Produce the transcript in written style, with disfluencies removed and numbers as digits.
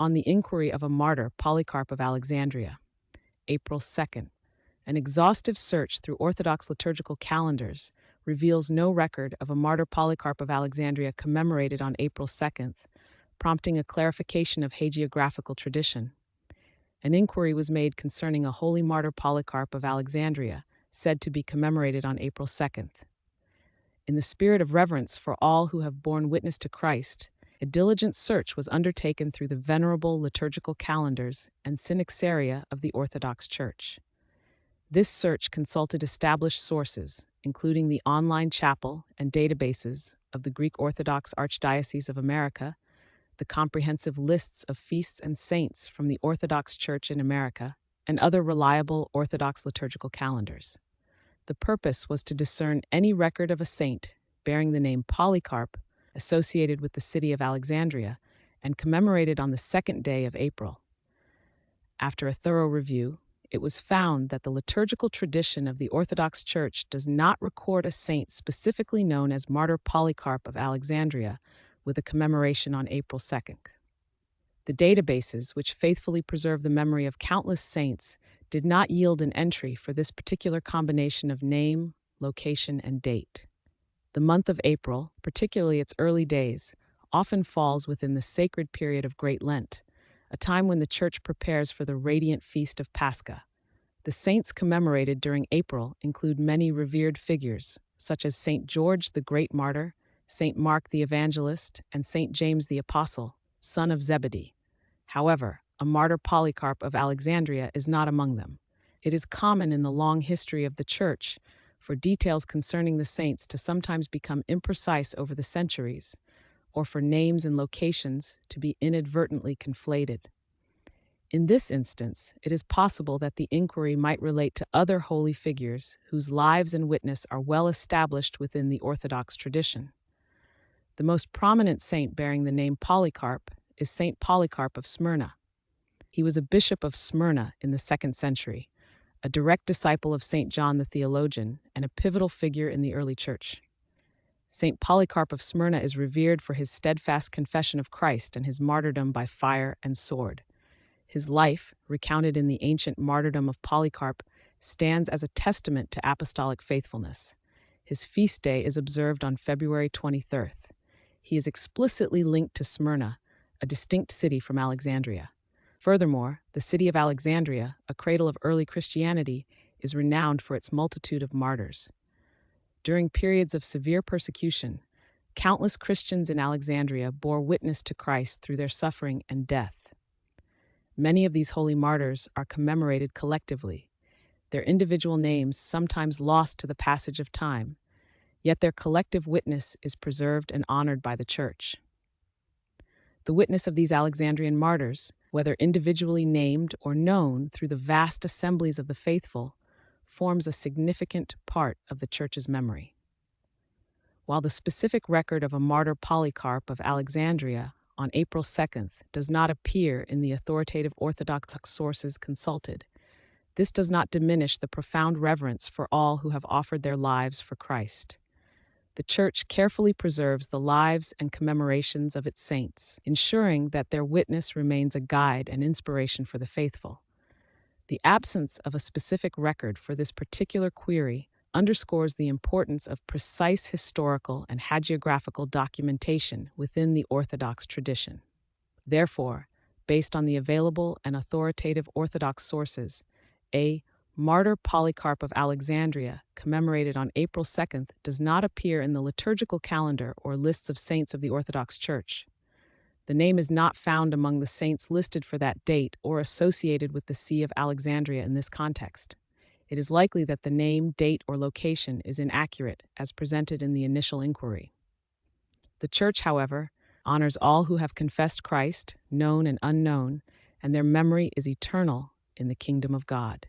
On the inquiry of a martyr, Polycarp of Alexandria, April 2nd. An exhaustive search through Orthodox liturgical calendars reveals no record of a martyr Polycarp of Alexandria commemorated on April 2nd, prompting a clarification of hagiographical tradition. An inquiry was made concerning a holy martyr Polycarp of Alexandria, said to be commemorated on April 2nd. In the spirit of reverence for all who have borne witness to Christ, a diligent search was undertaken through the venerable liturgical calendars and synaxaria of the Orthodox Church. This search consulted established sources, including the online chapel and databases of the Greek Orthodox Archdiocese of America, the comprehensive lists of feasts and saints from the Orthodox Church in America, and other reliable Orthodox liturgical calendars. The purpose was to discern any record of a saint bearing the name Polycarp associated with the city of Alexandria and commemorated on the second day of April. After a thorough review, it was found that the liturgical tradition of the Orthodox Church does not record a saint specifically known as Martyr Polycarp of Alexandria with a commemoration on April 2nd. The databases, which faithfully preserve the memory of countless saints, did not yield an entry for this particular combination of name, location, and date. The month of April, particularly its early days, often falls within the sacred period of Great Lent, a time when the Church prepares for the radiant feast of Pascha. The saints commemorated during April include many revered figures, such as Saint George the Great Martyr, Saint Mark the Evangelist, and Saint James the Apostle, son of Zebedee. However, a martyr Polycarp of Alexandria is not among them. It is common in the long history of the Church for details concerning the saints to sometimes become imprecise over the centuries, or for names and locations to be inadvertently conflated. In this instance, it is possible that the inquiry might relate to other holy figures whose lives and witness are well established within the Orthodox tradition. The most prominent saint bearing the name Polycarp is Saint Polycarp of Smyrna. He was a bishop of Smyrna in the 2nd century, a direct disciple of Saint John the theologian, and a pivotal figure in the early Church. Saint Polycarp of Smyrna is revered for his steadfast confession of Christ and his martyrdom by fire and sword. His life, recounted in the ancient Martyrdom of Polycarp, stands as a testament to apostolic faithfulness. His feast day is observed on February 23rd. He is explicitly linked to Smyrna, a distinct city from Alexandria. Furthermore, the city of Alexandria, a cradle of early Christianity, is renowned for its multitude of martyrs. During periods of severe persecution, countless Christians in Alexandria bore witness to Christ through their suffering and death. Many of these holy martyrs are commemorated collectively, their individual names sometimes lost to the passage of time, yet their collective witness is preserved and honored by the Church. The witness of these Alexandrian martyrs, whether individually named or known through the vast assemblies of the faithful, forms a significant part of the Church's memory. While the specific record of a martyr Polycarp of Alexandria on April 2nd does not appear in the authoritative Orthodox sources consulted, this does not diminish the profound reverence for all who have offered their lives for Christ. The Church carefully preserves the lives and commemorations of its saints, ensuring that their witness remains a guide and inspiration for the faithful. The absence of a specific record for this particular query underscores the importance of precise historical and hagiographical documentation within the Orthodox tradition. Therefore, based on the available and authoritative Orthodox sources, a Martyr Polycarp of Alexandria, commemorated on April 2nd, does not appear in the liturgical calendar or lists of saints of the Orthodox Church. The name is not found among the saints listed for that date or associated with the See of Alexandria in this context. It is likely that the name, date, or location is inaccurate as presented in the initial inquiry. The Church, however, honors all who have confessed Christ, known and unknown, and their memory is eternal in the kingdom of God.